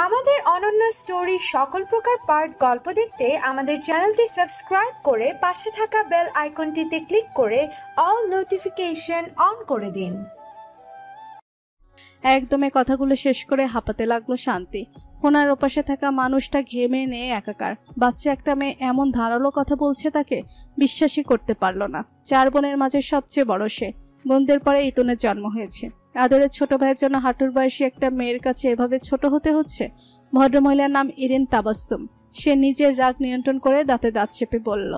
আমাদের অনন্য স্টোরি সকল প্রকার পার্ট গল্প দেখতে আমাদের চ্যানেলটি সাবস্ক্রাইব করে পাশে থাকা বেল আইকনটিতে ক্লিক করে অল নোটিফিকেশন অন করে দিন। একদমে কথাগুলো শেষ করে হাঁপাতে লাগলো শান্তি। ফোনার ওপাশে থাকা মানুষটা ঘেমে নিয়ে একাকার। বাচ্চা একটা মেয়ে এমন ধারালো কথা বলছে তাকে বিশ্বাসই করতে পারল না। 4 বোনের মাঝে সবচেয়ে বড় সে। বোনদের পরে ইতুনের জন্ম হয়েছে। আদরের ছোট ভাইয়ের জন্য হাঁটুর বয়সী একটা মেয়ের কাছে এভাবে ছোট হতে হচ্ছে। ভদ্রমহিলার নাম ইরিন তাবাসসুম। সে নিজের রাগ নিয়ন্ত্রণ করে দাঁতে দাঁত চেপে বলল,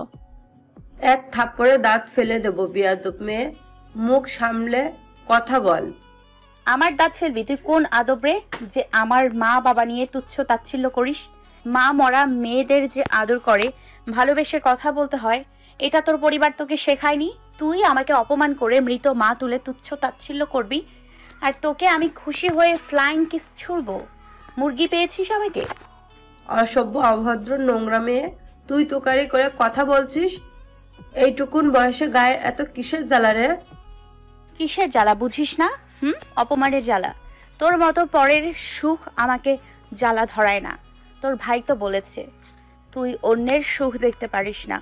এক থাপ্পড়ে দাঁত ফেলে দেব বিয়াদব মেয়ে, মুখ সামলে কথা বল। আমার দাঁত ফেলবি তুই? কোন আদব রে যে আমার মা বাবা নিয়ে তুচ্ছ তাচ্ছিল্য করিস? মা মরা মেয়েদের যে আদর করে ভালোবেসে কথা বলতে হয়, এটা তোর পরিবার তোকে শেখায়নি? তুই আমাকে অপমান করে মৃত মা তুলে তুচ্ছ তাচ্ছিল্য করবি, আর তোকে আমি খুশি হয়ে ফ্লাইং কিস ছুড়বো? মুরগি পেয়েছিস আমাকে? অসভ্য, অভদ্র, নোংরা মেয়ে, তুই তোকারি করে কথা বলছিস? এইটুকুন বয়সে গায়ে এত কিসের জ্বালা রে? কিসের জ্বালা বুঝিস না? অপমানের জ্বালা। তোর মতো পরের সুখ আমাকে জ্বালা ধরায় না। তোর ভাই তো বলেছে তুই অন্যের সুখ দেখতে পারিস না,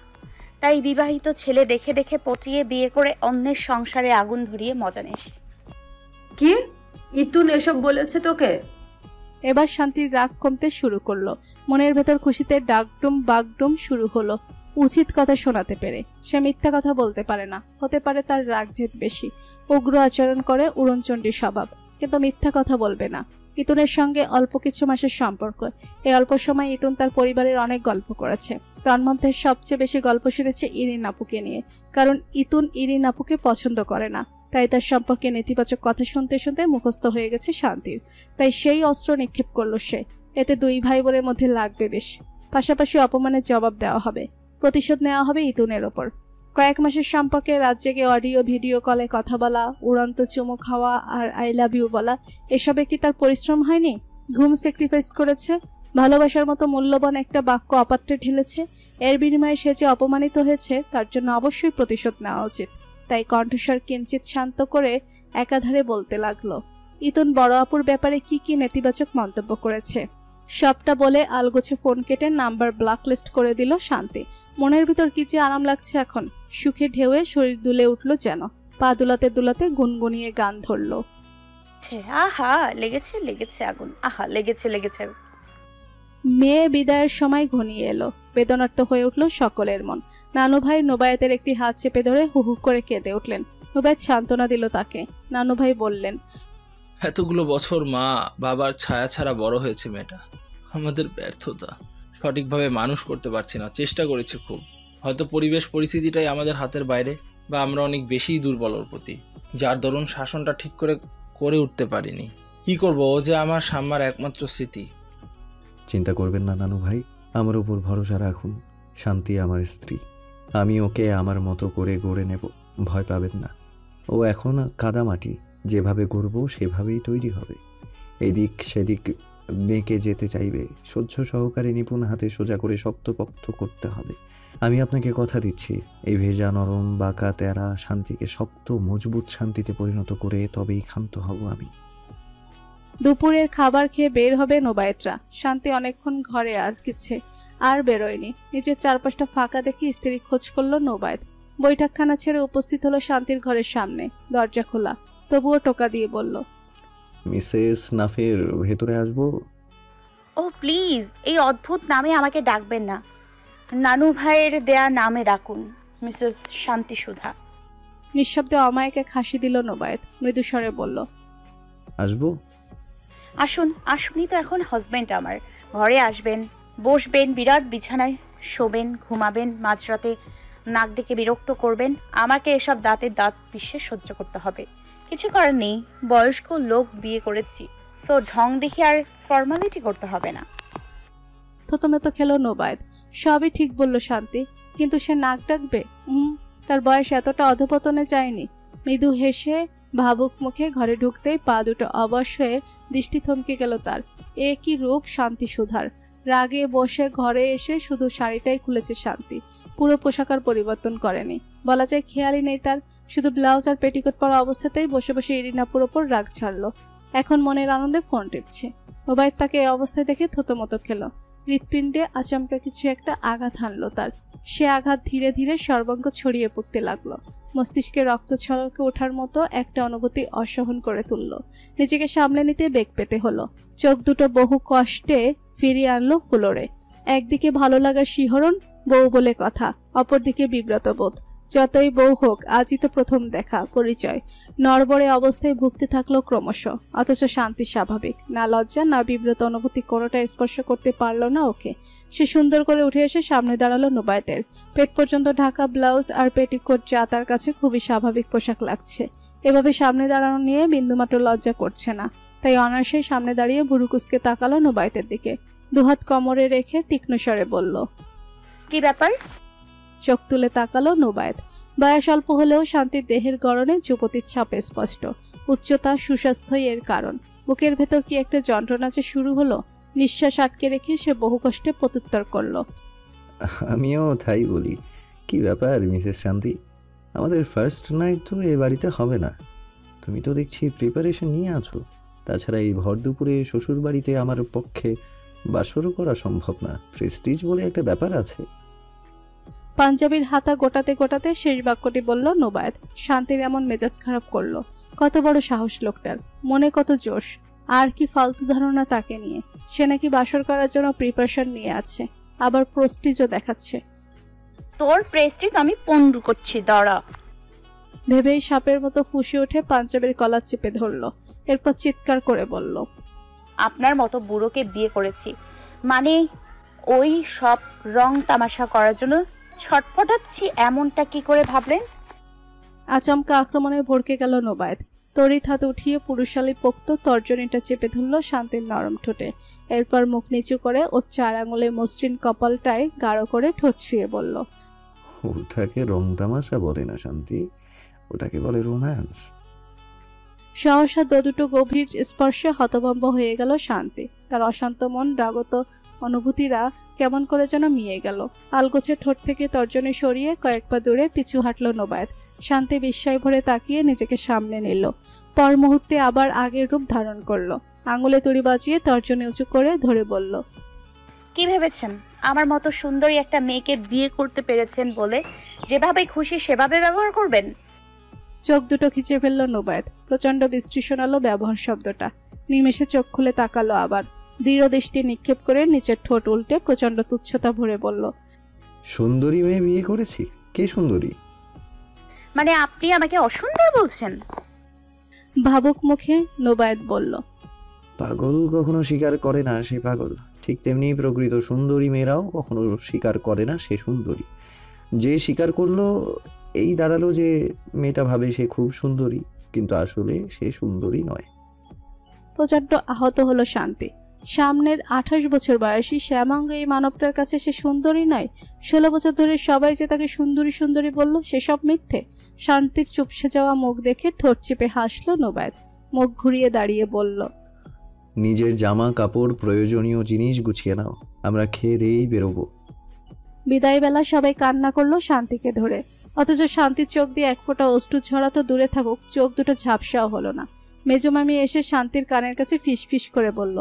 তাই বিবাহিত ছেলে দেখে দেখে পটিয়ে বিয়ে করে অন্যের সংসারে আগুন ধরিয়ে মজা নিস। কি ইতুন এসব বলেছে তোকে? এবার শান্তির রাগ কমতে শুরু করলো। মনের ভেতর খুশিতে ডাকডুম বাগডুম শুরু হলো। উচিত কথা শোনাতে পেরে সে মিথ্যা কথা বলতে পারে না। হতে পারে তার রাগ জেদ বেশি, উগ্র আচরণ করে, উড়নচণ্ডী স্বভাব, কিন্তু মিথ্যা কথা বলবে না। ইতুনের সঙ্গে অল্প কিছু মাসের সম্পর্ক। এই অল্প সময় ইতুন তার পরিবারের অনেক গল্প করেছে। তার মধ্যে সবচেয়ে বেশি গল্প শুনেছে ইরিন আপুকে নিয়ে, কারণ ইতুন ইরিন আপুকে পছন্দ করে না। তাই তার সম্পর্কে নেতিবাচক কথা শুনতে শুনতে মুখস্থ হয়ে গেছে শান্তির। তাই সেই অস্ত্র নিক্ষেপ করলো সে। এতে 2 ভাই বোনের মধ্যে লাগবে বেশ। পাশাপাশি অপমানের জবাব দেওয়া হবে, প্রতিশোধ নেওয়া হবে ইতুনের ওপর। কয়েক মাসের সম্পর্কে রাত জেগে অডিও ভিডিও কলে কথা বলা, উড়ন্ত চুমু খাওয়া আর আই লাভ ইউ বলা, এসবে কি তার পরিশ্রম হয়নি? ঘুম স্যাক্রিফাইস করেছে, ভালোবাসার মতো মূল্যবান একটা বাক্য অপাত্রে ঢেলেছে। এর বিনিময়ে সে যে অপমানিত হয়েছে তার জন্য অবশ্যই প্রতিশোধ নেওয়া উচিত। তাই কণ্ঠস্বর কিঞ্চিত শান্ত করে একাধারে বলতে লাগলো, ইতুন বড় আপুর ব্যাপারে কি কি নেতিবাচক মন্তব্য করেছে সবটা বলে আলগোছে ফোন কেটে নাম্বার ব্ল্যাকলিস্ট করে দিল শান্তি। মনের ভিতর কি যে আরাম লাগছে এখন। সুখে ঢেউয়ে শরীর দুলে উঠল যেন। পা দুলাতে দুলাতে গুনগুনিয়ে গান ধরলো, আহা লেগেছে লেগেছে আগুন, আহা লেগেছে লেগেছে। মেয়ে বিদায়ের সময় ঘনিয়ে এলো। বেদনার্ত হয়ে উঠল সকলের মন। নানু ভাই নোবায়েতের একটি হাত চেপে ধরে হুহু করে কেঁদে উঠলেন। নোবায়েত সান্ত্বনা দিল তাকে। নানু ভাই বললেন, এতগুলো বছর মা বাবার ছায়া ছাড়া বড় হয়েছে মেয়েটা। আমাদের ব্যর্থতা, সঠিকভাবে মানুষ করতে পারছি না। চেষ্টা করেছি খুব, হয়তো পরিবেশ পরিস্থিতিটাই আমাদের হাতের বাইরে, বা আমরা অনেক বেশি দুর্বল ওর প্রতি, যার দরুন শাসনটা ঠিক করে উঠতে পারিনি। কি করব, ও যে আমার সাম্মার একমাত্র স্মৃতি। চিন্তা করবেন না নানু ভাই, আমার উপর ভরসা রাখুন। শান্তি আমার স্ত্রী, আমি ওকে আমার মতো করে গড়ে নেব, ভয় পাবেন না। ও এখন কাদামাটি, যেভাবে গড়ব সেভাবেই তৈরি হবে। এদিক সেদিক বেঁকে যেতে চাইবে, সহ্য সহকারে নিপুণ হাতে সোজা করে শক্তপোক্ত করতে হবে। আমি আপনাকে কথা দিচ্ছি, এই ভেজা নরম বাঁকা তেরা শান্তিকে শক্ত মজবুত শান্তিতে পরিণত করে তবেই ক্ষান্ত হব আমি। দুপুরের খাবার খেয়ে বের হবে নোবায়েতরা। শান্তি অনেকক্ষণ ঘরে আজকেছে, আর বেরোয়নি। নিজের চারপাশটা ফাঁকা দেখে স্ত্রী খোঁজ করলো নোবায়েত। বৈঠকখানা ছেড়ে উপস্থিত হলো শান্তির ঘরের সামনে। দরজা খোলা, তবুও টোকা দিয়ে বলল, মিসেস নাফের, ভেতরে আসবো? ও প্লিজ, এই অদ্ভুত নামে আমাকে ডাকবেন না। নানু ভাইয়ের দেয়া নামে ডাকুন, মিসেস শান্তি সুধা। নিঃশব্দে অমায়িক হাসি দিল নোবায়েত। মৃদু স্বরে বলল, আসবো? আসুন। আসুনই তো এখন হাজবেন্ড আমার। ঘরে আসবেন, বসবেন, বিরাট বিছানায় শোবেন, ঘুমাবেন, মাঝরাতে নাক ডেকে বিরক্ত করবেন। আমাকে এসব দাঁতের দাঁত পিষে সহ্য করতে হবে। কিছু করার নেই, বয়স্ক লোক বিয়ে করেছি, তো ঢং দেখে আর ফর্মালিটি করতে হবে না। থতমত খেলো নোবায়েত। সবই ঠিক বলল শান্তি, কিন্তু সে নাক ডাকবে? তার বয়স এতটা অধপতনে যায়নি। মৃদু হেসে ভাবুক মুখে ঘরে ঢুকতেই পা দুটো অবশ হয়ে দৃষ্টি থমকে গেল তার। এ কি রূপ শান্তি সুধার! রাগে বসে ঘরে এসে শুধু শাড়িটাই খুলেছে শান্তি, পুরো পোশাকার পরিবর্তন করেনি। বলা যায় খেয়ালই নেই তার। শুধু ব্লাউজ আর পেটিকোট পরা অবস্থাতেই বসে বসে ইরিনাপুর ওপর রাগ ছাড়লো। এখন মনের আনন্দে ফোন টিপছে। ওবায়দ তাকে এই অবস্থায় দেখে থতমত খেল। হৃৎপিণ্ডে আচমকা কিছু একটা আঘাত হানলো তার। সে আঘাত ধীরে ধীরে সর্বাঙ্গ ছড়িয়ে পড়তে লাগলো। মস্তিষ্কে রক্ত ছলকে ওঠার মতো একটা অনুভূতি অসহন করে তুলল। নিজেকে সামলে নিতে বেগ পেতে হলো। চোখ দুটো বহু কষ্টে ফিরিয়ে আনলো ফ্লোরে। একদিকে ভালো লাগার শিহরণ, বউ বলে কথা, অপরদিকে বিব্রত বোধ। যতই বউ হোক, আজই তো প্রথম দেখা, পরিচয়। নড়বড়ে অবস্থায় ভুগতে থাকলো ক্রমশ। অথচ শান্তি স্বাভাবিক, না লজ্জা না বিব্রত অনুভূতি কোনোটা স্পর্শ করতে পারল না ওকে। সে সুন্দর করে উঠে এসে সামনে দাঁড়ালো নুবায়েতের। পেট পর্যন্ত ঢাকা ব্লাউজ আর পেটিকোট যা তার কাছে খুবই স্বাভাবিক পোশাক লাগছে। এভাবে সামনে দাঁড়ানো নিয়ে বিন্দুমাত্র লজ্জা করছে না। তাই অনায়াসে সামনে দাঁড়িয়ে ভুরু কুঁচকে তাকালো নুবায়েতের দিকে। দুহাত কোমরে রেখে তীক্ষ্ণ স্বরে বলল, কি ব্যাপার? চোখ তুলে তাকালো নুবায়েত। বয়স অল্প হলেও শান্তির দেহের গড়নে যুবতীর ছাপ স্পষ্ট। উচ্চতা, সুস্বাস্থ্যই এর কারণ। বুকের ভেতর কি একটা যন্ত্রণা যে শুরু হলো। নিঃশ্বাস আটকে রেখে সে বহু কষ্টে প্রত্যুত্তর করল, আমিও তাই বলি। কি ব্যাপার মিসেস শান্তি, আমাদের ফার্স্ট নাইট তো এ বাড়িতে হবে না। তুমি তো দেখছি প্রিপারেশন নিয়ে আছো। তাছাড়া এই ভর দুপুরে শ্বশুর বাড়িতে আমার পক্ষে বাসরও করা সম্ভব না। প্রেস্টিজ বলে একটা ব্যাপার আছে। পাঞ্জাবির হাতা গোটাতে গোটাতে শেষ বাক্যটি বলল নুবায়েত। শান্তির এমন মেজাজ খারাপ করলো। কত বড় সাহস লোকটার, মনে কত জোশ। আর কি ফালতু ধারণা তাকে নিয়ে। সে নাকি বাসর করার জন্য প্রিপারেশন নিয়ে আছে, আবার প্রেস্টিজও দেখাচ্ছে। তোর প্রেস্টিজ আমি পন্ডু করছি, দাঁড়া। ভেবেই সাপের মতো ফুঁসে উঠে পাঞ্জাবির কলার চেপে ধরল। এরপর চিৎকার করে বলল, আপনার মতো বুড়োকে বিয়ে করেছি মানে ওই সব রং তামাশা করার জন্য ছটফটাচ্ছি, এমনটা কি করে ভাবলেন? আচমকা আক্রমণে ভড়কে গেল নুবায়েত। তড়িৎ হাত উঠিয়ে পুরুষালী পোক্ত তর্জনীটা চেপে ধরল শান্তির নরম ঠোঁটে। এরপর মুখ নিচু করে ওর 4 আঙুলে মসৃণ কপালটায় গাঢ় করে ঠোঁট ছুঁয়ে বলল, ওটাকে রং তামাশা বলে না শান্তি, ওটাকে বলে রোম্যান্স। সহসা দুটো গভীর স্পর্শে হতভম্ব হয়ে গেল শান্তি। তার অশান্ত মন রাগত অনুভূতিরা কেমন করে যেন মিয়ে গেল। আলগোছে ঠোঁট থেকে তর্জনী সরিয়ে কয়েক পা দূরে পিছু হাঁটল নুবায়েত। শান্তি বিস্ময় ভরে তাকিয়ে নিজেকে সামনে নিল। পর মুহূর্তে আবার আগের রূপ ধারণ করলো। আঙুলে তুড়ি বাজিয়ে তর্জনী উঁচু করে ধরে বলল, কি ভেবেছেন আমার মতো সুন্দরী একটা মেয়েকে বিয়ে করতে পেরেছেন বলে যেভাবে খুশি সেভাবে ব্যবহার করবেন? চোখ দুটো খিচে ফেলল নুবায়েত। প্রচন্ড বিশ্রী শোনালো ব্যবহার শব্দটা। নিমেষে চোখ খুলে তাকালো আবার। দৃঢ় দৃষ্টি নিক্ষেপ করে নিচের ঠোঁট উল্টে প্রচন্ড তুচ্ছতা ভরে বলল, সুন্দরী মেয়ে বিয়ে করেছি? কে সুন্দরী? মানে আপনি আমাকে অসুন্দর বলছেন? ভাবুক মুখে নুবায়েত বলল, পাগল কখনো স্বীকার করে না সে পাগল। ঠিক তেমনি প্রকৃত সুন্দরী মেয়েরাও কখনো স্বীকার করে না সে সুন্দরী। যে স্বীকার করলো এই দাঁড়ালো যে মেয়েটা ভাবে সে খুব সুন্দরী, কিন্তু আসলে সে সুন্দরী নয়। প্রচন্ড আহত হলো শান্তি। সামনের 28 বছর বয়সী শ্যামাঙ্গ এই মানবটার কাছে সে সুন্দরী নয়। 16 বছর ধরে সবাই যে তাকে সুন্দরী সুন্দরী বলল, সেসব মিথ্যে। শান্তির চুপসে যাওয়া মুখ দেখে ঠোঁট চেপে হাসলো নুবায়েত। মুখ ঘুরিয়ে দাঁড়িয়ে বলল, নিজের জামা কাপড় প্রয়োজনীয় জিনিস গুছিয়ে নাও, আমরা খেয়ে দিয়েই বেরোবো। বিদায় বেলা সবাই কান্না করলো শান্তিকে ধরে। অথচ শান্তির চোখ দিয়ে এক ফোঁটা অশ্রু ঝরা তো দূরে থাকুক, চোখ দুটো ঝাপসাও হলো না। মেজমামি এসে শান্তির কানের কাছে ফিসফিস করে বলল,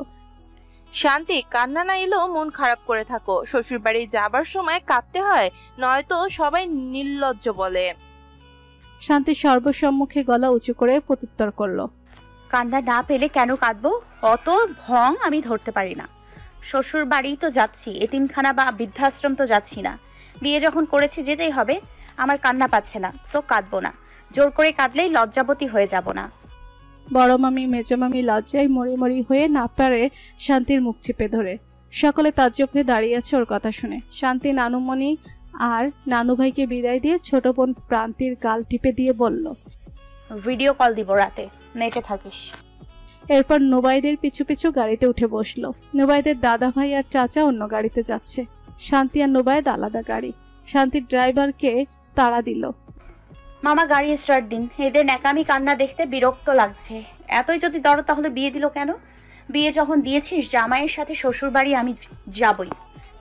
শান্তি, কান্না না এলেও মন খারাপ করে থাকো। শ্বশুর বাড়ি যাবার সময় কাঁদতে হয়, নয়তো সবাই নির্লজ্জ বলে। শান্তি সর্বসম্মুখে গলা উঁচু করে প্রত্যুত্তর করলো, কান্না না পেলে কেন কাঁদবো? অত ভং আমি ধরতে পারি না। শ্বশুর বাড়ি তো যাচ্ছি, এতিমখানা বা বৃদ্ধাশ্রম তো যাচ্ছি না। বিয়ে যখন করেছি যেতেই হবে। আমার কান্না পাচ্ছে না, তো কাঁদবো না। জোর করে কাঁদলেই লজ্জাবতী হয়ে যাব না। বড় মামি মেজমামি লজ্জায় মরি মরি হয়ে না পারে শান্তির মুখ চেপে ধরে। সকলে তাজ্জব হয়ে দাঁড়িয়ে আছে ওর কথা শুনে। শান্তি নানুমণি আর নানু ভাইকে বিদায় দিয়ে ছোট বোন প্রান্তির গাল টিপে দিয়ে বলল, ভিডিও কল দিব রাতে, নেটে থাকিস। এরপর নুবায়েদের পিছু পিছু গাড়িতে উঠে বসলো। নুবায়েদের দাদা ভাই আর চাচা অন্য গাড়িতে যাচ্ছে। শান্তি আর নুবায়েদ আলাদা গাড়ি। শান্তির ড্রাইভারকে তাড়া দিল, মামা গাড়ি স্টার্ট দিন। এদের ন্যাকামি কান্না দেখতে বিরক্ত লাগছে। এতই যদি দরদ তাহলে বিয়ে দিল কেন? বিয়ে যখন দিয়েছিস জামাইয়ের সাথে শ্বশুর বাড়ি আমি যাবই,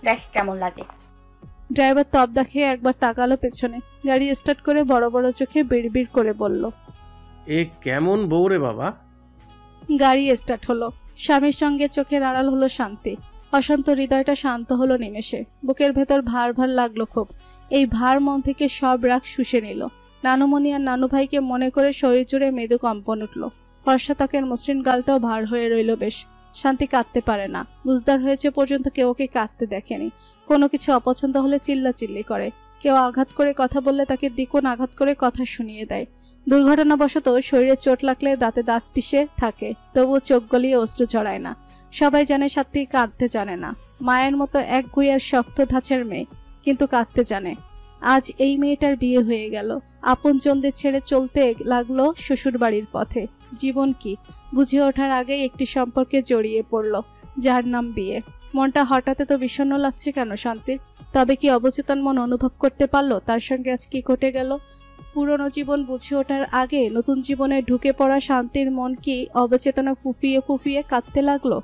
দেখ কেমন লাগে। ড্রাইভার তবদা খেয়ে একবার তাকালো পেছনে, গাড়ি স্টার্ট করে বড় বড় চোখে বিড়বিড় করে বলল, এ কেমন বউ রে বাবা। গাড়ি স্টার্ট হলো। স্বামীর সঙ্গে চোখের আড়াল হলো শান্তি। অশান্ত হৃদয়টা শান্ত হলো নিমেষে। বুকের ভেতর ভার ভার লাগলো খুব। এই ভার মন থেকে সব রাগ শুষে নিল। নানুমণি আর নানু ভাইকে মনে করে শরীর জুড়ে মৃদু কম্পন উঠল। ফর্সা ত্বকের মসৃণ গালটাও ভার হয়ে রইল বেশ। শান্তি কাঁদতে পারে না। বুঝদার হয়েছে পর্যন্ত কেউ ওকে কাঁদতে দেখেনি। কোনো কিছু অপছন্দ হলে চিল্লাচিল্লি করে। কেউ আঘাত করে কথা বললে তাকে দ্বিগুণ আঘাত করে কথা শুনিয়ে দেয়। দুর্ঘটনাবশত শরীরে চোট লাগলে দাঁতে দাঁত পিষে থাকে, তবুও চোখ গলিয়ে অশ্রু ঝরায় না। সবাই জানে শান্তি কাঁদতে জানে না। মায়ের মতো এক গুইয়ার শক্ত ধাঁচের মেয়ে, কিন্তু কাঁদতে জানে। আজ এই মেয়েটার বিয়ে হয়ে গেল। আপনজনদের ছেড়ে চলতে লাগলো শ্বশুর বাড়ির পথে। জীবন কি বুঝে ওঠার আগেই একটি সম্পর্কে জড়িয়ে পড়ল, যার নাম বিয়ে। মনটা হঠাৎ তো বিষণ্ণ লাগছে কেন শান্তির? তবে কি অবচেতন মন অনুভব করতে পারলো তার সঙ্গে আজ কি ঘটে গেল? পুরনো জীবন বুঝে ওঠার আগে নতুন জীবনে ঢুকে পড়া শান্তির মন কি অবচেতনা ফুফিয়ে ফুফিয়ে কাঁদতে লাগলো?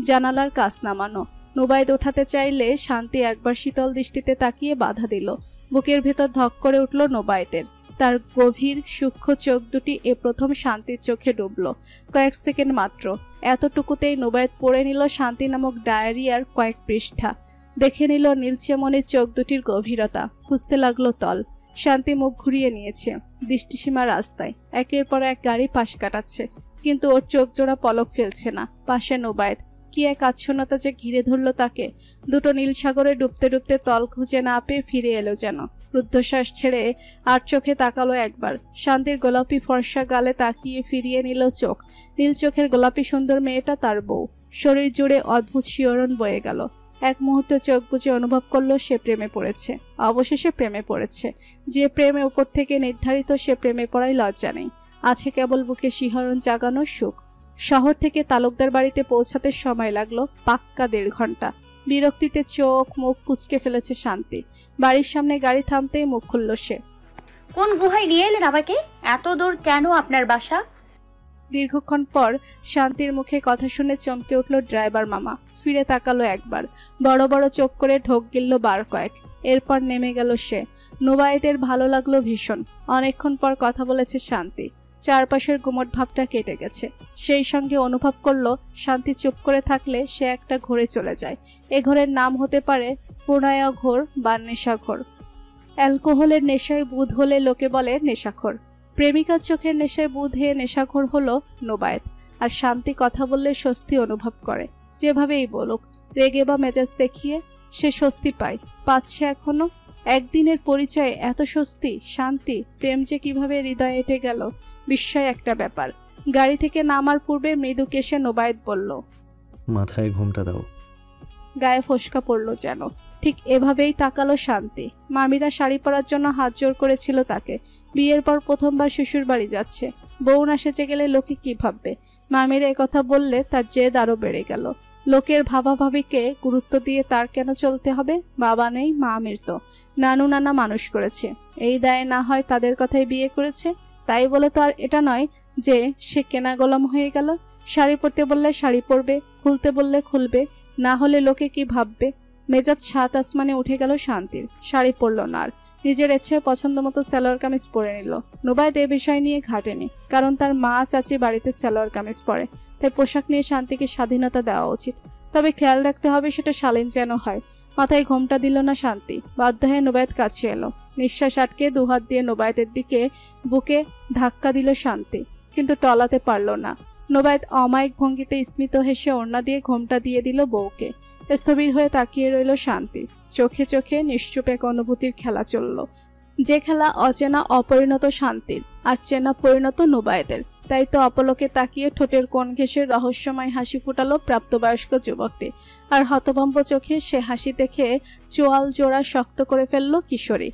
জানালার কাছ নামানো। নুবাইদ ওঠাতে চাইলে শান্তি একবার শীতল দৃষ্টিতে তাকিয়ে বাধা দিল। বুকের ভেতর ধক করে উঠল নুবাইদের। তার গভীর সূক্ষ্ম চোখ দুটি এ প্রথম শান্তির চোখে ডুবল। কয়েক সেকেন্ড মাত্র। এতটুকুতেই নুবাইদ পড়ে নিল শান্তি নামক ডায়েরিয়ার কয়েক পৃষ্ঠা। দেখে নিল নীলচে মনের চোখ দুটির গভীরতা। খুঁজতে লাগলো তল। শান্তি মুখ ঘুরিয়ে নিয়েছে। দৃষ্টিসীমা রাস্তায় একের পর এক গাড়ি পাশ কাটাচ্ছে, কিন্তু ওর চোখ জোড়া পলক ফেলছে না। পাশে নুবাইদ। কি এক আচ্ছন্নতা যে ঘিরে ধরল তাকে। দুটো নীল সাগরে ডুবতে ডুবতে তল খুঁজে না পেয়ে ফিরে এলো যেন। রুদ্ধশ্বাস ছেড়ে আর চোখে তাকালো একবার। শান্তির গোলাপি ফর্সা গালে তাকিয়ে ফিরিয়ে নিল চোখ। নীল চোখের গোলাপি সুন্দর মেয়েটা তার বউ। শরীর জুড়ে অদ্ভুত শিহরণ বয়ে গেল। এক মুহূর্তে চোখ বুজে অনুভব করলো সে প্রেমে পড়েছে। অবশেষে প্রেমে পড়েছে। যে প্রেমে উপর থেকে নির্ধারিত, সে প্রেমে পড়াই লজ্জা নেই। আছে কেবল বুকে শিহরণ জাগানোর সুখ। শহর থেকে তালুকদার বাড়িতে পৌঁছাতে সময় লাগলো পাক্কা 1.5 ঘন্টা। বিরক্তিতে চোখ মুখ কুঁচকে ফেলেছে শান্তি। বাড়ির সামনে গাড়ি থামতেই মুখ খুলল সে। কোন গুহায় নিয়ে এলেন আমাকে? এত দূর কেন আপনার বাসা? দীর্ঘক্ষণ পর শান্তির মুখে কথা শুনে চমকে উঠল ড্রাইভার মামা। ফিরে তাকালো একবার। বড় বড় চোখ করে ঢোক গিলল বার কয়েক। এরপর নেমে গেল সে। নুবাইদের ভালো লাগলো ভীষণ। অনেকক্ষণ পর কথা বলেছে শান্তি। চারপাশের গুমট ভাবটা কেটে গেছে। সেই সঙ্গে অনুভব করলো শান্তি চুপ করে থাকলে সে একটা ঘোরে চলে যায়। এ ঘোরের নাম হতে পারে প্রণয় ঘোর বা নেশাঘোর। অ্যালকোহলের নেশায় বুধ হলে লোকে বলে নেশাখোর। প্রেমিকার চোখের নেশায় বুধ হয়ে নেশাখোর হলো নুবাইদ। আর শান্তি কথা বললে স্বস্তি অনুভব করে। যেভাবেই বলুক, রেগে বা মেজাজ দেখিয়ে সে স্বস্তি পাচ্ছে এখনো। একদিনের পরিচয়ে এত স্বস্তি, শান্তি, প্রেম যে কিভাবে হৃদয়ে এঁটে গেল, বিস্ময় একটা ব্যাপার। গাড়ি থেকে নামার পূর্বে মৃদু কেশে নুবাইদ বলল, মাথায় ঘুমটা দাও। গায়ে ফোসকা পড়ল যেন। ঠিক এভাবেই তাকালো শান্তি। মামিরা শাড়ি পরার জন্য হাত জোর করেছিল তাকে। বিয়ের পর প্রথমবার শ্বশুর বাড়ি যাচ্ছে। বউ না সেজে গেলে লোকে কি ভাববে? মামিরা একথা বললে তার জেদ আরো বেড়ে গেল। লোকের ভাবাভাবিকে গুরুত্ব দিয়ে তার কেন চলতে হবে? বাবা নেই, মা মৃত, নানু নানা মানুষ করেছে। এই দায়ে না হয় তাদের কথাই বিয়ে করেছে। তাই বলে তো আর এটা নয় যে সে কেনা গোলাম হয়ে গেল। শাড়ি পরতে বললে শাড়ি পরবে, খুলতে বললে খুলবে, না হলে লোকে কি ভাববে? মেজাজ 7 আসমানে উঠে গেল শান্তির। শাড়ি পরল না আর। নিজের ইচ্ছে পছন্দ মতো সালোয়ার কামিজ পরে নিল। নুবাইদ এ বিষয় নিয়ে ঘাটেনি, কারণ তার মা চাচি বাড়িতে সালোয়ার কামিজ পরে। তাই পোশাক নিয়ে শান্তিকে স্বাধীনতা দেওয়া উচিত। তবে খেয়াল রাখতে হবে সেটা শালীন যেন হয়। মাথায় ঘোমটা দিল না শান্তি। বাধ্য হয়ে নুবাইদ কাছে এলো। নিঃশ্বাস আটকে দুহাত দিয়ে নুবাইদের দিকে বুকে ধাক্কা দিল শান্তি, কিন্তু টলাতে পারল না। নুবাইদ অমায়িক ভঙ্গিতে স্মিত হেসে ওড়না দিয়ে ঘোমটা দিয়ে দিল বউকে। স্থবির হয়ে তাকিয়ে রইল শান্তি। চোখে চোখে নিশ্চুপ এক অনুভূতির খেলা চলল, যে খেলা অচেনা অপরিণত শান্তির, আর চেনা পরিণত নুবাইদের। তাই তো অপলকে তাকিয়ে ঠোঁটের কোণ ঘেঁষে রহস্যময় হাসি ফুটালো প্রাপ্তবয়স্ক যুবকটি। আর হতভম্ব চোখে সে হাসি দেখে চোয়াল জোড়া শক্ত করে ফেলল কিশোরী।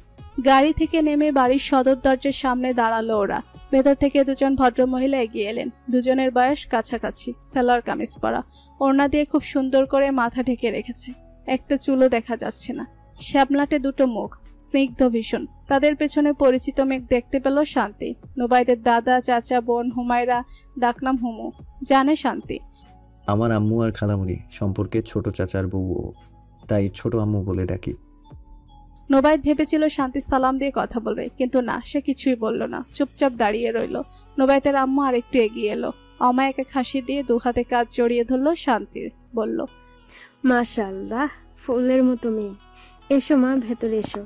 গাড়ি থেকে নেমে বাড়ির সদর দরজার সামনে দাঁড়ালো ওরা। ভেতর থেকে দুজন ভদ্রমহিলা এগিয়ে এলেন। দুজনের বয়স কাছাকাছি, সালোয়ার কামিজ পরা, ওড়না দিয়ে খুব সুন্দর করে মাথা ঢেকে রেখেছে। একটা চুলও দেখা যাচ্ছে না। শ্যামলাটে দুটো মুখ, স্নিগ্ধ ভীষণ। তাদের পেছনে পরিচিত মেঘ দেখতে পেল শান্তি। নুবাইদের দাদা, চাচা, বোন হুমায়রা, ডাকনাম হুমু। জানে শান্তি আমার আম্মু আর খালামুনি সম্পর্কে ছোট চাচার বউ, তাই ছোট আম্মু বলে ডাকি। নোবায়েত ভেবেছিল শান্তি সালাম দিয়ে কথা বলবে, কিন্তু না, সে কিছুই বলল না, চুপচাপ দাঁড়িয়ে রইল। নোবায়েতের আম্মু আরেকটু এগিয়ে এলো, অমায়িক এক হাসি দিয়ে 2 হাতে কাঁধ জড়িয়ে ধরল শান্তির, বলল, মাশাআল্লাহ, ফুলের মতো মেয়ে। এসো মা, ভেতরে এসো।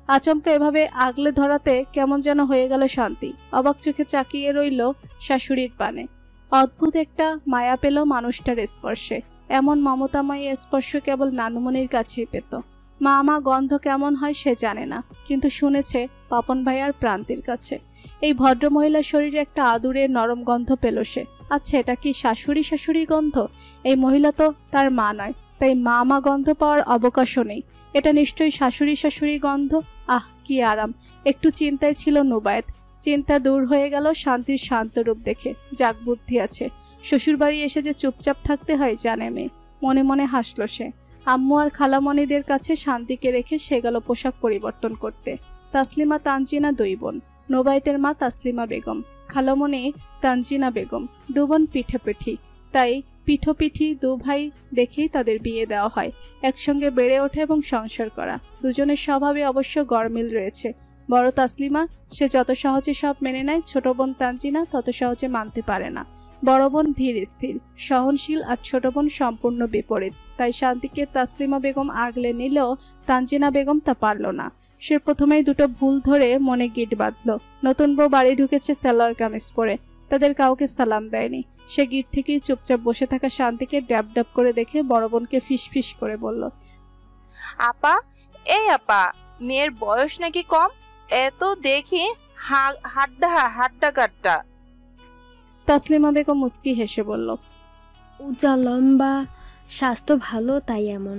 আচমকা এভাবে আগলে ধরাতে কেমন যেন হয়ে গেল শান্তি। অবাক চোখে চাকিয়ে রইল শাশুড়ির পানে। অদ্ভুত একটা মায়া পেল মানুষটার স্পর্শে। এমন মমতাময়ী স্পর্শ কেবল নানুমনির কাছেই পেত। মা গন্ধ কেমন হয় সে জানে না, কিন্তু শুনেছে পাপন ভাইয়ার প্রান্তির কাছে। এই ভদ্র মহিলার শরীরে একটা আদুরে নরম গন্ধ পেল সে। আচ্ছা, এটা কি শাশুড়ি গন্ধ? এই মহিলা তো তার মা নয়, তাই মা গন্ধ পাওয়ার অবকাশও নেই। এটা নিশ্চয়ই শাশুড়ি গন্ধ। আহ, কি আরাম। একটু চিন্তায় ছিল নোবায়েত। চিন্তা দূর হয়ে গেল শান্তির শান্ত রূপ দেখে। যাক, বুদ্ধি আছে। শ্বশুরবাড়ি এসে যে চুপচাপ থাকতে হয় জানে মেয়ে। মনে মনে হাসল সে। আম্মু আর খালামণিদের কাছে শান্তিকে রেখে সে গেল পোশাক পরিবর্তন করতে। তাসলিমা তানজিনা 2 বোন। নোবায়েতের মা তাসলিমা বেগম, খালামণি তানজিনা বেগম। 2 বোন পিঠাপিঠি, তাই পিঠোপিঠি 2 ভাই দেখেই তাদের বিয়ে দেওয়া হয়। একসঙ্গে বেড়ে ওঠে এবং সংসার করা। দুজনের স্বভাবে অবশ্য গরমিল রয়েছে। বড় তাসলিমা, সে যত সহজে সব মেনে নেয়, ছোট বোন তানজিনা তত সহজে মানতে পারে না। বড় বোন ধীর স্থির, সহনশীল, আর ছোট বোন সম্পূর্ণ বিপরীত। তাই শান্তিকে তাসলিমা বেগম আগলে নিলেও তানজিনা বেগম তা পারল না। সে প্রথমেই 2টো ভুল ধরে মনে গিট বাঁধল। নতুন বউ বাড়ি ঢুকেছে সালোয়ার কামিজ পরে, তাদের কাউকে সালাম দেয়নি। সে গিট থেকেই চুপচাপ বসে থাকা শান্তিকে ড্যাব ড্যাব করে দেখে বড় বোনকে ফিস করে বলল, আপা, এই আপা, মেয়ের বয়স নাকি কম? এত দেখি হাড্ডা কাট্টা। তাসলিমা বেগম মুস্কি হেসে বলল, উঁচা লম্বা, স্বাস্থ্য ভালো, তাই এমন।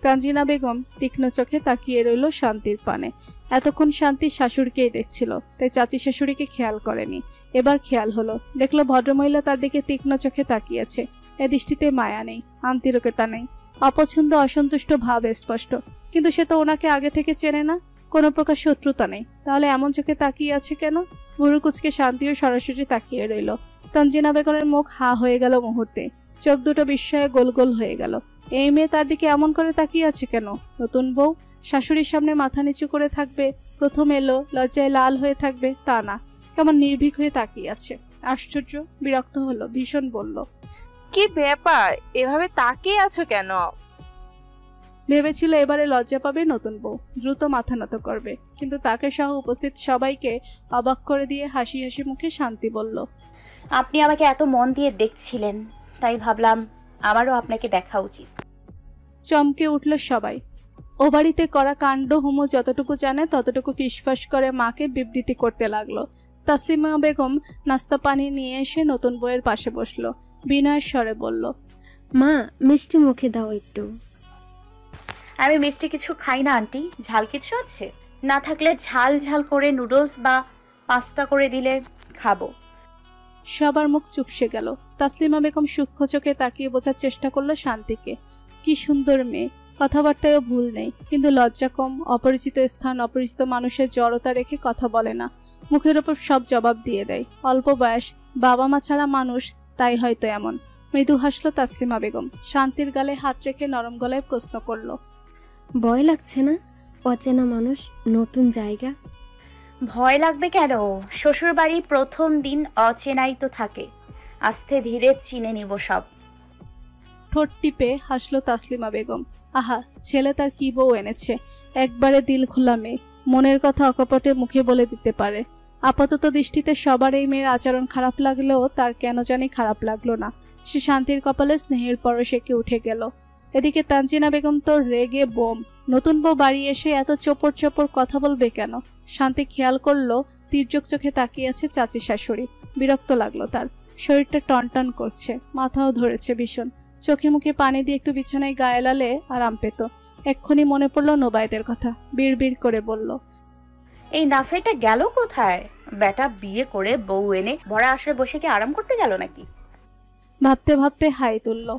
তানজিনা বেগম তীক্ষ্ণ চোখে তাকিয়ে রইল শান্তির পানে। এতক্ষণ শান্তি শাশুড়িকেই দেখছিল, তাই চাচি শাশুড়িকে খেয়াল করেনি। এবার খেয়াল হলো, দেখলো ভদ্রমহিলা তার দিকে তীক্ষ্ণ চোখে তাকিয়েছে। এ দৃষ্টিতে মায়া নেই, আন্তরিকতা নেই, অপছন্দ অসন্তুষ্ট ভাব স্পষ্ট। কিন্তু সে তো ওনাকে আগে থেকে চেনে না, কোনো প্রকার শত্রুতা নেই। তাহলে এমন চোখে তাকিয়ে আছে কেন? বুড়ো কুচকে শান্তিও সরাসরি তাকিয়ে রইল। তানজিনা বেগমের মুখ হা হয়ে গেল মুহূর্তে, চোখ দুটো বিস্ময়ে গোল গোল হয়ে গেল। এই মেয়ে তার দিকে এমন করে তাকিয়ে আছে কেন? নতুন বউ শাশুড়ির সামনে মাথা নিচু করে থাকবে, প্রথম এলো লজ্জায় লাল হয়ে থাকবে, তা না, কেমন নির্ভীক হয়ে তাকিয়ে আছে। আশ্চর্য, বিরক্ত হলো, ভীষণ বলল, কি ব্যাপার, এভাবে তাকিয়ে আছো কেন? ভেবেছিল এবারে লজ্জা পাবে নতুন বউ, দ্রুত মাথা নত করবে, কিন্তু তাকে সহ উপস্থিত সবাইকে অবাক করে দিয়ে হাসি হাসি মুখে শান্তি বলল, আপনি আমাকে এত মন দিয়ে দেখছিলেন, তাই ভাবলাম আমারও আপনাকে দেখা উচিত। চমকে উঠল সবাই। ও বাড়িতে করা কাণ্ড হুমু যতটুকু জানে ততটুকু ফিসফাস করে মাকে বিবৃতি করতে লাগলো। তাসলিমা বেগম নাস্তা পানি নিয়ে এসে নতুন বউয়ের পাশে বসলো, বিনয়ের স্বরে বলল, মা, মিষ্টি মুখে দাও একটু। আমি মিষ্টি কিছু খাই না আন্টি। ঝাল কিছু আছে? না থাকলে ঝাল ঝাল করে নুডলস বা পাস্তা করে দিলে খাবো। সবার মুখ চুপসে গেল। তাসলিমা বেগম সূক্ষ্ম চোখে তাকিয়ে বোঝার চেষ্টা করলো শান্তিকে। কি সুন্দর মেয়ে, কথাবার্তায়ও ভুল নেই, কিন্তু লজ্জা কম। অপরিচিত স্থান, অপরিচিত মানুষের জড়তা রেখে কথা বলে না, মুখের ওপর সব জবাব দিয়ে দেয়। অল্প বয়স, বাবা মা ছাড়া মানুষ, তাই হয়তো এমন। মৃদু হাসলো তাসলিমা বেগম, শান্তির গালে হাত রেখে নরম গলায় প্রশ্ন করলো, ভয় লাগছে না? অচেনা মানুষ, নতুন জায়গা। ভয় লাগবে কেন? শ্বশুর বাড়ি প্রথম দিন অচেনাই তো থাকে, আস্তে ধীরে চিনে নিব সব। ঠোঁট টিপে হাসলো তাসলিমা বেগম। আহা, ছেলে তার কি বউ এনেছে, একবারে দিল খোলা মেয়ে, মনের কথা অকপটে মুখে বলে দিতে পারে। আপাতত দৃষ্টিতে সবার এই মেয়ের আচরণ খারাপ লাগলেও তার কেন জানি খারাপ লাগলো না। সে শান্তির কপালে স্নেহের পরশে কে উঠে গেল। এদিকে তানজিনা বেগম তো রেগে বোম। নতুন বউ বাড়ি এসে এত চোপড় চোপড় কথা বলবে কেন? শান্তি খেয়াল করলো তির্যক চোখে তাকিয়ে আছে চাচি শাশুড়ি। বিরক্ত লাগলো তার, শরীরটা টনটন করছে, মাথাও ধরেছে ভীষণ। চোখে মুখে পানি দিয়ে একটু বিছানায় গায়ে লালে আরাম পেত। এক্ষুনি মনে পড়লো নোবায়েতের কথা, বিড় করে বলল, এই নাফেটা গেল কোথায়? বেটা বিয়ে করে বউ এনে ভরা আশায় বসে কি আরাম করতে গেল নাকি? ভাবতে ভাবতে হাই তুলল।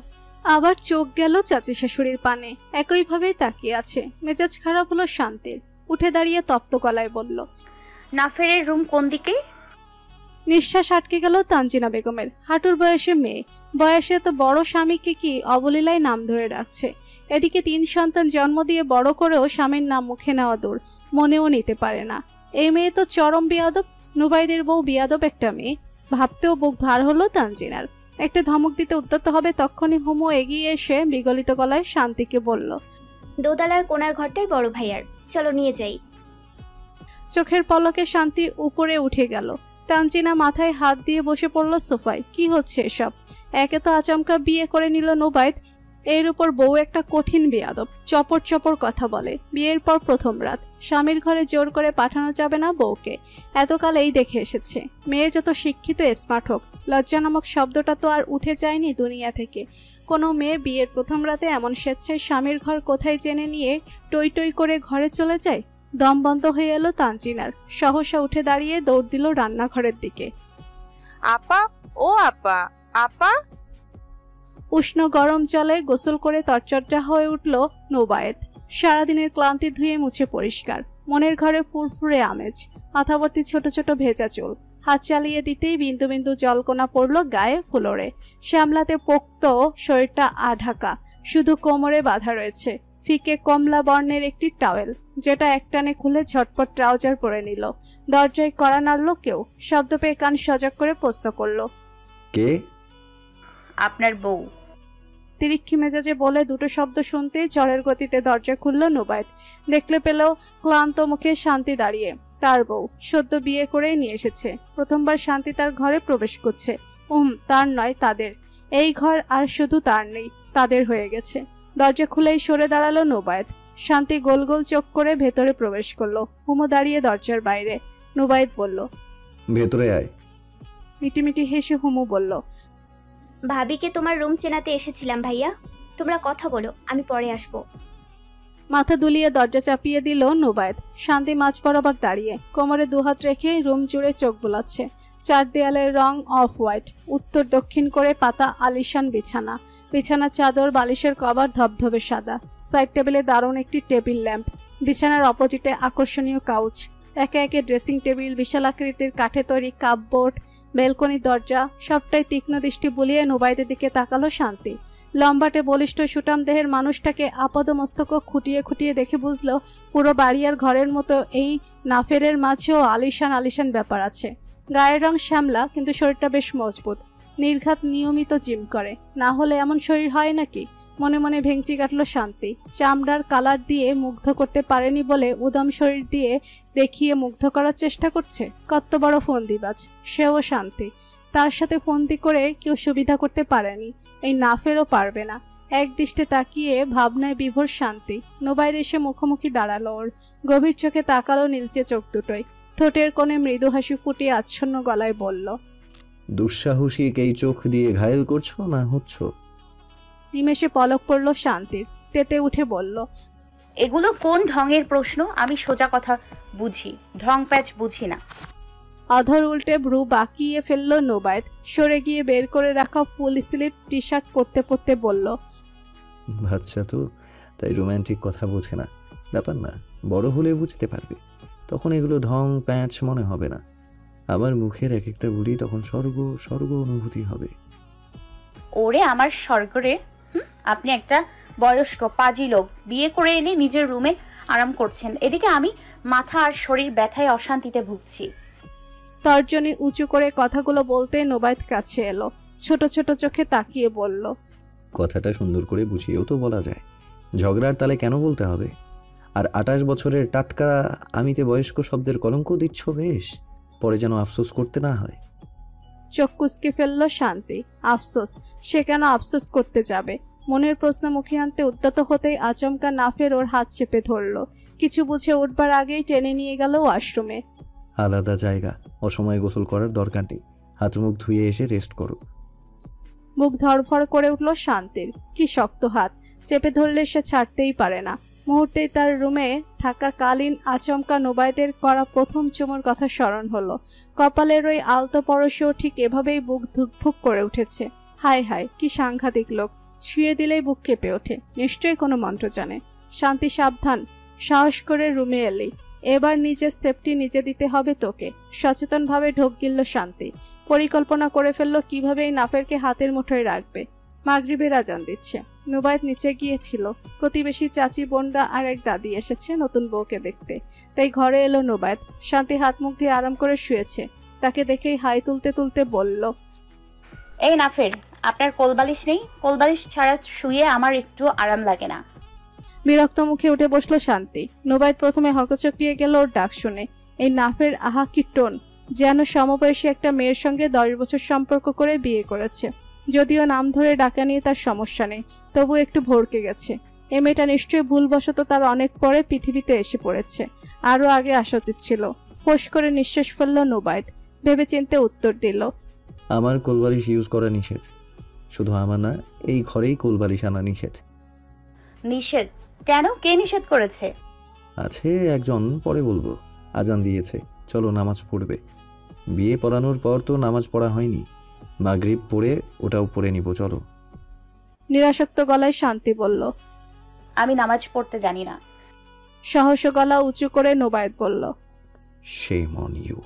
আবার চোখ গেল চাচি শাশুড়ির পানে, একইভাবেই তাকিয়ে আছে। মেজাজ খারাপ হলো শান্তির। উঠে দাঁড়িয়ে তপ্ত গলায় বলল, নাফেরের রুম কোন দিকে? নিঃশ্বাস আটকে গেল তানজিনা বেগমের। হাঁটুর বয়সে মেয়ে, বয়সে তো বড় স্বামীকে কি অবলীলায় নাম ধরে রাখছে। এদিকে 3 সন্তান জন্ম দিয়ে বড় করেও স্বামীর নাম মুখে নেওয়া দূর, মনেও নিতে পারে না। এই মেয়ে তো চরম বিয়াদব, নুবাইদের বউ বিয়াদব একটা মেয়ে। ভাবতেও বুক ভার হলো তানজিনার। একটা ধমক দিতে উদ্যত হবে তখনই হুমু এগিয়ে এসে বিগলিত গলায় শান্তিকে বলল, দোতলার কোণার ঘরটাই বড় ভাইয়ার, চলো নিয়ে যাই। চোখের পলকে শান্তি উপরে উঠে গেল। তানজিনা মাথায় হাত দিয়ে বসে পড়ল সোফায়। কি হচ্ছে এসব? একে তো আচমকা বিয়ে করে নিল নুবাইদ, এর উপর বউ একটা কঠিন বেয়াদব, চপর চপর কথা বলে। বিয়ের পর প্রথম রাত, স্বামীর ঘরে জোর করে পাঠানো যাবে না বউকে, এতকাল এই দেখে এসেছে। মেয়ে যত শিক্ষিত স্মার্ট হোক, লজ্জা নামক শব্দটা তো আর উঠে যায়নি দুনিয়া থেকে। কোনো মেয়ে বিয়ের প্রথম রাতে এমন স্বেচ্ছায় স্বামীর ঘর কোথায় জেনে নিয়ে টই টই করে ঘরে চলে যায়। দম বন্ধ হয়ে এলো তানজিনার। সহসা উঠে দাঁড়িয়ে দৌড় দিল রান্নাঘরের দিকে। আপা, ও আপা, আপা। উষ্ণ গরম জলে গোসল করে তরচর্চা হয়ে উঠল নুবায়েত। সারাদিনের ক্লান্তি ধুয়ে মুছে পরিষ্কার, মনের ঘরে ফুরফুরে আমেজ, মাথাভর্তি ছোট ছোট ভেজা চুল। হাত চালিয়ে দিতেই বিন্দু বিন্দু জলকণা পড়ল গায়ে ফুলরে। শ্যামলাতে পোক্ত শরীরটা আঢাকা, শুধু কোমরে বাঁধা রয়েছে ফিকে কমলা বর্ণের একটি টাওয়েল, যেটা একটানে খুলে ঝটপট ট্রাউজার পরে নিল। দরজায় কড়া নাড়ল কেউ। শব্দ পেয়ে কান সজাগ করে প্রশ্ন করল, কে? আপনার বউ। তিরিক্ষি মেজাজে বলে দুটো শব্দ শুনতেই ঝড়ের গতিতে দরজা খুলল নুবায়েত। দেখলে পেল ক্লান্ত মুখে শান্তি দাঁড়িয়ে। তার বউ, সদ্য বিয়ে করেই নিয়ে এসেছে। প্রথমবার শান্তি তার ঘরে প্রবেশ করছে। তার নয়, তাদের। এই ঘর আর শুধু তার নেই, তাদের হয়ে গেছে। দরজা খুলেই সরে দাঁড়ালো নুবায়েত। শান্তি গোল গোল চোখ করে ভেতরে প্রবেশ করলো। হুমু দাঁড়িয়ে দরজার বাইরে। নুবায়েত বলল, ভেতরে আয়। মিটিমিটি হেসে হুমু বলল, ভাবিকে তোমার রুম চেনাতে এসেছিলাম ভাইয়া, তোমরা কথা বলো, আমি পরে আসবো। মাথা দুলিয়ে দরজা চাপিয়ে দিল নুবায়েত। শান্তি মাঝ বরাবর দাঁড়িয়ে, কোমরে দুহাত রেখে রুম জুড়ে চোখ বোলাচ্ছে। চার দেয়ালের রং অফ হোয়াইট, উত্তর দক্ষিণ করে পাতা আলিশান বিছানা। বিছানার চাদর, বালিশের কভার ধবধবে সাদা। সাইড টেবিলে দারুণ একটি টেবিল ল্যাম্প। বিছানার অপোজিটে আকর্ষণীয় কাউচ। একে একে ড্রেসিং টেবিল, বিশাল আকৃতির কাঠে তৈরি কাপবোর্ড, বেলকনি দরজা, সবটাই তীক্ষ্ণ দৃষ্টি বুলিয়ে নুবায়েতের দিকে তাকালো শান্তি। লম্বাটে বলিষ্ঠ সুটাম দেহের মানুষটাকে আপাদমস্তক খুঁটিয়ে খুঁটিয়ে দেখে বুঝলো পুরো বাড়ি আর ঘরের মতো এই নাফেরের মাঝেও আলিশান আলিশান ব্যাপার আছে। গায়ের রং শ্যামলা, কিন্তু শরীরটা বেশ মজবুত। নির্ঘাত নিয়মিত জিম করে, না হলে এমন শরীর হয় নাকি? মনে মনে ভেঙচি কাটল শান্তি। চামড়ার কালার দিয়ে মুগ্ধ করতে পারেনি বলে উদম শরীর দিয়ে দেখিয়ে মুগ্ধ করার চেষ্টা করছে। কত বড় ফন্দিবাজ সেও শান্তি। তার সাথে ফন্দি করে কেউ সুবিধা করতে পারেনি, এই নাফেরও পারবে না। এক দৃষ্টে তাকিয়ে ভাবনায় বিভোর শান্তি। নুবায়েত এসে মুখোমুখি দাঁড়ালো ওর। গভীর চোখে তাকালো নীলচে চোখ দুটোয়। ঠোঁটের কোণে মৃদু হাসি ফুটিয়ে আচ্ছন্ন গলায় বলল, দুঃসাহসিক এই চোখ দিয়ে ঘায়েল করছো না হচ্ছ? নিমেষে পলক পড়ল শান্তির। তেতে উঠে বলল, এগুলো কোন ঢঙের প্রশ্ন? আমি সোজা কথা বুঝি, ঢং প্যাচ বুঝি না। অধর উল্টে ভ্রু বাঁকিয়ে ফেলল নুবায়েত। সরে গিয়ে বের করে রাখা ফুল স্লিভ টি শার্ট পরতে পরতে বলল, বাচ্চা তো, তাই রোম্যান্টিক কথা বোঝে না। ব্যাপার না, বড় হলে বুঝতে পারবে। তখন এগুলো ঢং প্যাঁচ মনে হবে না। আমার মুখের এক একটা গুলি তখন স্বর্গ স্বর্গ অনুভূতি হবে। ওরে আমার স্বর্গরে, আপনি একটা বয়স্ক পাজি লোক, বিয়ে করে এনে নিজের রুমে আরাম করছেন, এদিকে আমি মাথা আর শরীর ব্যথায় অশান্তিতে ভুগছি। তর্জনী উঁচু করে কথাগুলো বলতে নুবায়েত কাছে এলো। ছোট ছোট চোখে তাকিয়ে বলল, কথাটা সুন্দর করে বুঝিয়েও তো বলা যায়। ঝগড়ার তালে কেন বলতে হবে? আর 28 বছরের টাটকা আমিতে বয়স্ক শব্দের কলঙ্ক দিচ্ছ বেশ, পরে যেন আফসোস করতে না হয়। চোখ কুঁচকে ফেলল শান্তি। আফসোস? সে কেন আফসোস করতে যাবে? মনের প্রশ্ন মুখে আনতে উদ্যত হতেই আচমকা নাফের ওর হাত চেপে ধরল। কিছু বুঝে উঠবার আগেই টেনে নিয়ে গেল ওয়াশরুমে। আলাদা জায়গা, অসময়ে গোসল করার দরকার নেই। হাত মুখ ধুয়ে এসে রেস্ট করো। মুখ ধরফর করে উঠল শান্তির। কি শক্ত হাত, চেপে ধরলে সে ছাড়তেই পারে না। মুহূর্তেই তার রুমে থাকাকালীন আচমকা নুবায়েতের করা প্রথম চুমুর কথা স্মরণ হলো। কপালের ওই আলতো পরশেও ঠিক এভাবেই বুক ধুকভুক করে উঠেছে। হায় হায়, কি সাংঘাতিক লোক! ছুঁয়ে দিলেই বুক কেঁপে ওঠে। নিশ্চয়ই কোনো মন্ত্র জানে। শান্তি, সাবধান, সাহস করে রুমে এলি। এবার নিজের সেফটি নিজে দিতে হবে তোকে। সচেতনভাবে ঢোক গিলল শান্তি। পরিকল্পনা করে ফেলল কিভাবে এই নাফেরকে হাতের মুঠোয় রাখবে। মাগরিবের আজান দিচ্ছে। নোবায়েত নিচে গিয়েছিল। প্রতিবেশী চাচি বোনরা আর এক দাদি এসেছে নতুন বউকে দেখতে, তাই ঘরে এলো নোবায়েত। শান্তি হাত মুখ দিয়ে আরাম করে শুয়েছে। তাকে দেখেই হাই তুলতে তুলতে বলল, এই নাফের, আপনার কোলবালিশ নেই? কোলবালিশ ছাড়া শুয়ে আমার একটু আরাম লাগে না। বিরক্ত মুখে উঠে বসলো শান্তি। নোবায়েত প্রথমে হকচকিয়ে গেল ওর ডাক শুনে। এই নাফের আহা কি টোন, যেন সমবয়সী একটা মেয়ের সঙ্গে 10 বছর সম্পর্ক করে বিয়ে করেছে। যদিও নাম ধরে ডাকা নিয়ে তার সমস্যা নেই, তবু একটু ভড়কে গেছে। এ মেয়েটা নিশ্চয়ই ভুলবশত তার অনেক পরে পৃথিবীতে এসে পড়েছে। আরও আগে আসা উচিত ছিল। ফোঁস করে নিঃশ্বাস ফেলল নোবায়েত। ভেবে চিন্তে উত্তর দিল, আমার কোলবালিশ ইউজ করা নিষেধ। শুধু আমার না, এই ঘরেই কোলবালিশ আনা নিষেধ। নিষেধ? কেন? কে নিষেধ করেছে? আছে একজন, পরে বলবো। আজান দিয়েছে, চলো নামাজ পড়বে। বিয়ে পড়ানোর পর তো নামাজ পড়া হয়নি। মাগরিব পড়ে ওটাও পড়ে নিব, চলো। নিরাসক্ত গলায় শান্তি বলল, আমি নামাজ পড়তে জানি না। সহস গলা উঁচু করে নোবায়েত বলল, শেম অন ইউ।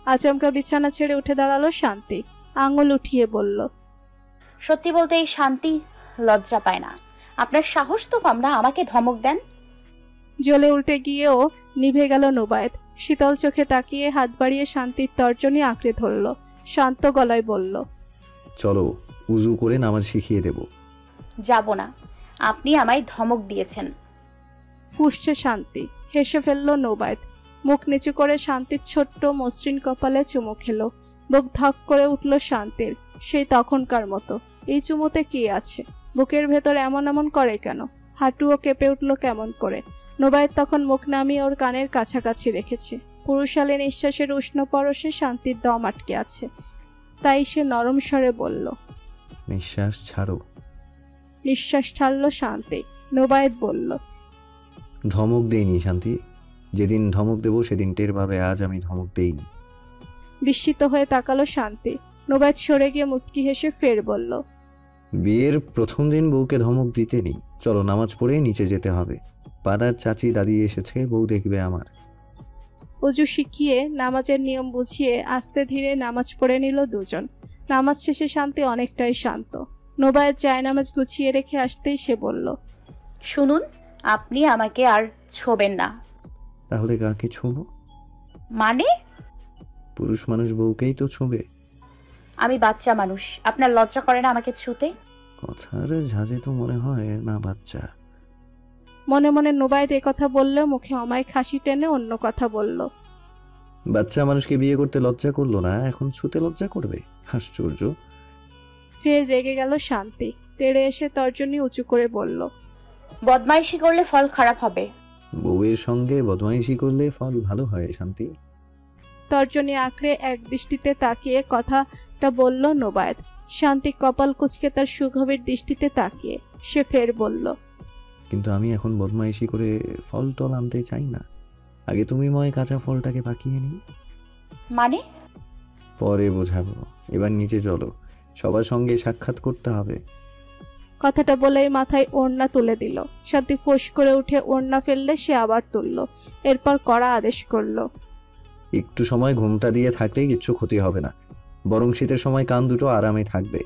আচমকা বিছানা ছেড়ে উঠে দাঁড়ালো শান্তি। আঙুল উঠিয়ে বলল, সত্যি বলতে এই শান্তি লজ্জা পায় না। আপনার সাহস তো কম না, আমাকে ধমক দেন। জ্বলে উল্টে গিয়েও নিভে গেল নোবায়েত। শীতল চোখে তাকিয়ে হাত বাড়িয়ে শান্তির তর্জনী আঁকড়ে ধরল। শান্ত গলায় বলল, চলো, উজু করে নামাজ শিখিয়ে দেব। যাব না, আপনি আমায় ধমক দিয়েছেন। ফুঁসছে শান্তি। হেসে ফেলল নোবায়েত। মুখ নিচু করে শান্তির ছোট্ট মসৃণ কপালে চুমু খেলো। বুক ধক করে উঠল শান্তির, সেই তখনকার মতো। এই চুমোতে কি আছে? বুকের ভেতর এমন এমন করে কেন? হাঁটুও কেঁপে উঠল কেমন করে। নোবায়েত তখন মুখ নামিয়ে ওর কানের কাছাকাছি রেখেছে। পুরুষালী নিঃশ্বাসের উষ্ণ পরশে শান্তির দম আটকে আছে। তাই সে নরম স্বরে বলল, নিঃশ্বাস ছাড়ো। নিঃশ্বাস ছাড়ল শান্তি। নোবায়েত বলল, ধমক দেইনি শান্তি। যেদিন ধমক দেব সেদিন টের পাবে আজ আমি ধমক দেইনি। বিস্মিত হয়ে তাকালো শান্তি। নোবায়েত সরে গিয়ে মুস্কি হেসে ফের বলল, বিয়ের প্রথম দিন বউকে ধমক দিতে নেই। চলো নামাজ পড়ে নিচে যেতে হবে। পাড়ার চাচি দাদি এসেছে, বউ দেখবে আমার। অজু শিখিয়ে নামাজের নিয়ম বুঝিয়ে আস্তে ধীরে নামাজ পড়ে নিল দুজন। নামাজ শেষে শান্তি অনেকটাই শান্ত। নোবায়েত জায়নামাজ গুছিয়ে রেখে আসতেই সে বলল, শুনুন, আপনি আমাকে আর ছোবেন না। তাহলে কাকে ছোঁবো? মানে? পুরুষ মানুষ বউকেই তো ছোঁবে। আমি বাচ্চা মানুষ, আপনার লজ্জা করে না আমাকে ছুতে? কথার ঝাঁজে তো মনে হয় না বাচ্চা। মনে মনে নোবায়েত এ কথা বললেও মুখে অমায়িক হাসি টেনে অন্য কথা বলল, বাচ্চা মানুষকে বিয়ে করতে লজ্জা করলো না, এখন ছুতে লজ্জা করবে? আশ্চর্য। ফের রেগে গেল শান্তি। তেড়ে এসে তর্জনী উঁচু করে বলল, বদমাইশি করলে ফল খারাপ হবে। বউয়ের সঙ্গে বদমাইশি করলে ফল ভালো হয় শান্তি। তর্জনী আঁকড়ে এক দৃষ্টিতে তাকিয়ে কথাটা বলল নোবায়েত। শান্তি কপাল কুঁচকে তার সুগভীর দৃষ্টিতে তাকিয়ে সে ফের বলল, কিন্তু আমি এখন বদমাইশি করে ফল টল আনতে চাই না। আগে তুমি ময় কাঁচা ফলটাকে পাকিয়ে নিই। মানে? পরে বোঝাবো। এবার নিচে চলো, সবার সঙ্গে সাক্ষাৎ করতে হবে। কথাটা বলেই মাথায় ওড়না তুলে দিল। শান্তি ফোঁস করে উঠে ওড়না ফেললে সে আবার তুলল। এরপর কড়া আদেশ করল, একটু সময় ঘুমটা দিয়ে থাকলে কিচ্ছু ক্ষতি হবে না, বরং শীতের সময় কান দুটো আরামে থাকবে।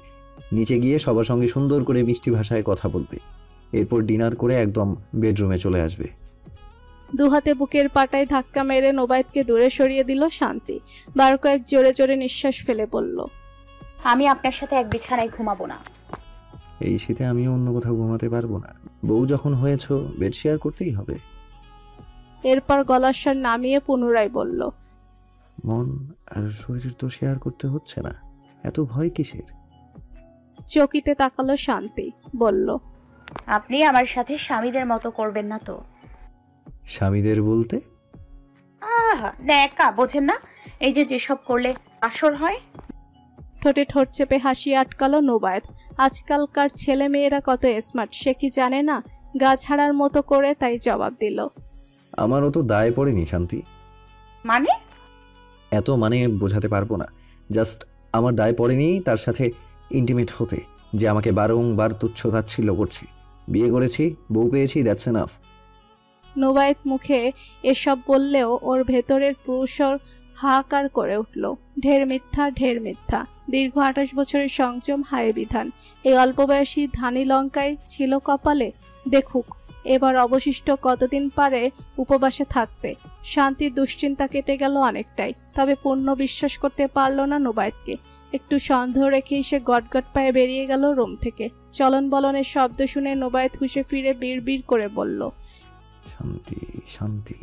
নিচে গিয়ে সবার সঙ্গে সুন্দর করে মিষ্টি ভাষায় কথা বলবে। এরপর ডিনার করে একদম বেডরুমে চলে আসবে। দুহাতে বুকের পাটায় ধাক্কা মেরে নোবায়েতকে দূরে সরিয়ে দিল শান্তি। বার কয়েক জোরে জোরে নিঃশ্বাস ফেলে বলল, আমি আপনার সাথে এক বিছানায় ঘুমাবো না। এই শীতে আমিও অন্য কোথাও ঘুমাতে পারবো না। বউ যখন হয়েছো বেড শেয়ার করতেই হবে। এরপর গলার স্বর নামিয়ে পুনরায় বলল, মন আর শরীর তো শেয়ার করতে হচ্ছে না, এত ভয় কিসের? চকিতে তাকালো শান্তি, বলল, আপনি আমার সাথে স্বামীদের মতো করবেন না তো? স্বামীদের বলতে? একা বোঝেন না? এই যে যেসব করলে আসর হয়। ঠোঁটে ঠোঁট চেপে হাসি আটকালো নোবায়েত। আজকালকার ছেলে মেয়েরা কত স্মার্ট সে কি জানে না? গা ছাড়ার মতো করে তাই জবাব দিল, আমারও তো দায় পড়েনি শান্তি। মানে? এত মানে বোঝাতে পারবো না। জাস্ট আমার দায় পড়েনি তার সাথে ইন্টিমেট হতে, যে আমাকে বারংবার তুচ্ছ তাচ্ছিল্য করছে। বিয়ে করেছি, বউ পেয়েছি, দ্যাটস এনাফ। নোবায়েত মুখে এসব বললেও ওর ভেতরের পুরুষর হাহাকার করে উঠল। ঢের মিথ্যা, ঢের মিথ্যা। দীর্ঘ 28 বছরের সংযম হায় বিধান এই অল্প বয়সী ধানি লঙ্কায় ছিল কপালে। দেখুক এবার অবশিষ্ট কতদিন পারে উপবাসে থাকতে। শান্তির দুশ্চিন্তা কেটে গেল অনেকটাই, তবে পূর্ণ বিশ্বাস করতে পারল না নুবায়েতকে। একটু সন্দেহ রেখেই সে গটগট পায়ে বেরিয়ে গেল রুম থেকে। চলন বলনের শব্দ শুনে নুবায়েত হুঁশে ফিরে বিড়বিড় করে বলল, শান্তি শান্তি।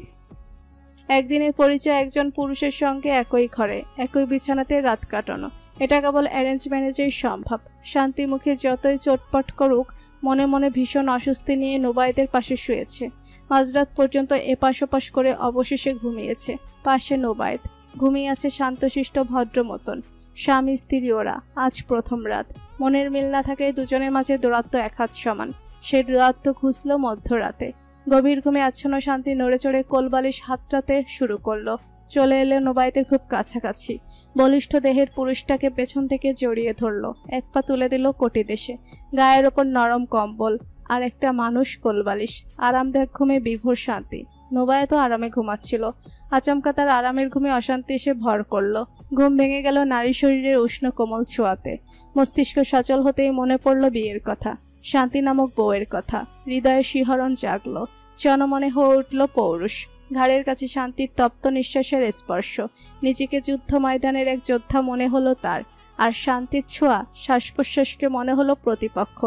একদিনের পরিচয় একজন পুরুষের সঙ্গে একই ঘরে একই বিছানাতে রাত কাটানো, এটা কেবল অ্যারেঞ্জ ম্যারেজেই সম্ভব। শান্তি মুখে যতই চটপট করুক, মনে মনে ভীষণ অস্বস্তি নিয়ে নুবায়েতের পাশে শুয়েছে। মাঝরাত পর্যন্ত এপাশ ওপাশ করে অবশেষে ঘুমিয়েছে। পাশে নুবায়েত ঘুমিয়ে আছে শান্তশিষ্ট ভদ্র মতন। স্বামী স্ত্রী ওরা, আজ প্রথম রাত। মনের মিল না থাকে দুজনের মাঝে দূরত্ব এক হাত সমান। সে দূরত্ব খুঁজল মধ্যরাতে। গভীর ঘুমে আচ্ছন্ন শান্তি নড়ে চড়ে কোলবালিশ হাতটাতে শুরু করলো। চলে এলে নুবায়েতের খুব কাছাকাছি। বলিষ্ঠ দেহের পুরুষটাকে পেছন থেকে জড়িয়ে ধরলো, এক পা তুলে দিল কোটি দেশে। গায়ের ওপর নরম কম্বল আর একটা মানুষ কোলবালিশ। আরামদায়ক ঘুমে বিভোর শান্তি। নুবায়েতও আরামে ঘুমাচ্ছিল। আচমকা তার আরামের ঘুমে অশান্তি এসে ভর করলো। ঘুম ভেঙে গেল নারী শরীরের উষ্ণ কোমল ছোঁয়াতে। মস্তিষ্ক সচল হতেই মনে পড়ল বিয়ের কথা, শান্তি নামক বউয়ের কথা। হৃদয়ে শিহরণ জাগলো, জনমনে হয়ে উঠল পৌরুষ। ঘাড়ের কাছে শান্তির তপ্ত নিঃশ্বাসের স্পর্শ। নিজেকে যুদ্ধ ময়দানের এক যোদ্ধা মনে হলো তার। আর শান্তির ছোঁয়া শ্বাস প্রশ্বাসকে মনে হলো প্রতিপক্ষ,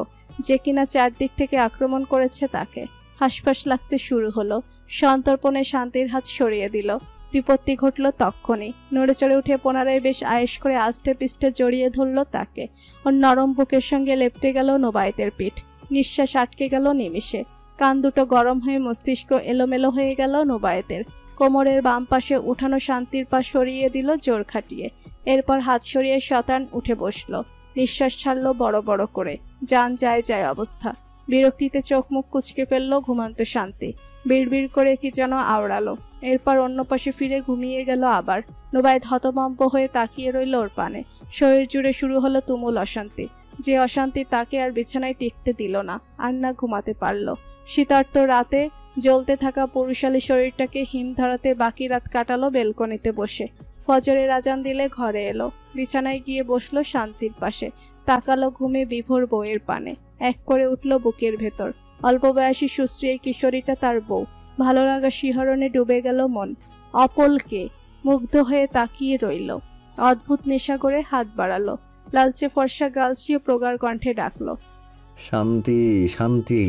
যে কিনা চারদিক থেকে আক্রমণ করেছে তাকে। হাসফাস লাগতে শুরু হলো। সন্তর্পণে শান্তির হাত সরিয়ে দিল। বিপত্তি ঘটল তক্ষণি। নড়ে চড়ে উঠে পুনরায় বেশ আয়েশ করে আষ্টে পিষ্টে জড়িয়ে ধরল তাকে। ওর নরম বুকের সঙ্গে লেপটে গেল নুবায়েতের পিঠ। নিঃশ্বাস আটকে গেল নিমিষে। কান দুটো গরম হয়ে মস্তিষ্ক এলোমেলো হয়ে গেল নুবায়েতের। কোমরের বাম পাশে উঠানো শান্তির পা সরিয়ে দিল জোর খাটিয়ে। এরপর হাত সরিয়ে শতান উঠে বসল। নিঃশ্বাস ছাড়ল বড় বড় করে। জান যায় যায় অবস্থা। বিরক্তিতে চোখ মুখ কুঁচকে ফেলল ঘুমান্ত শান্তি। বিড়বিড় করে কি যেন আওড়ালো। এরপর অন্য পাশে ফিরে ঘুমিয়ে গেল আবার। নুবায়েত হতভম্ব হয়ে তাকিয়ে রইল ওর পানে। শরীর জুড়ে শুরু হলো তুমুল অশান্তি। যে অশান্তি তাকে আর বিছানায় টিকতে দিল না, আর না ঘুমাতে পারল। শীতার্ত রাতে জ্বলতে থাকা পুরুষালী শরীরটাকে হিম ধরাতে বাকি রাত কাটালো বেলকনিতে বসে। ফজরের আজান দিলে ঘরে এলো। বিছানায় গিয়ে বসলো শান্তির পাশে। তাকালো ঘুমে বিভোর বউয়ের পানে। এক করে উঠল বুকের ভেতর। অল্প বয়সী সুশ্রী এই কিশোরীটা তার বউ। ভালো লাগা শিহরণে ডুবে গেল মন। অপলকে মুগ্ধ হয়ে তাকিয়ে রইল। অদ্ভুত নেশা করে হাত বাড়ালো। লালচে ফর্সা গাল ছুঁয়ে প্রগাঢ় কণ্ঠে ডাকলো, শান্তি শান্তি।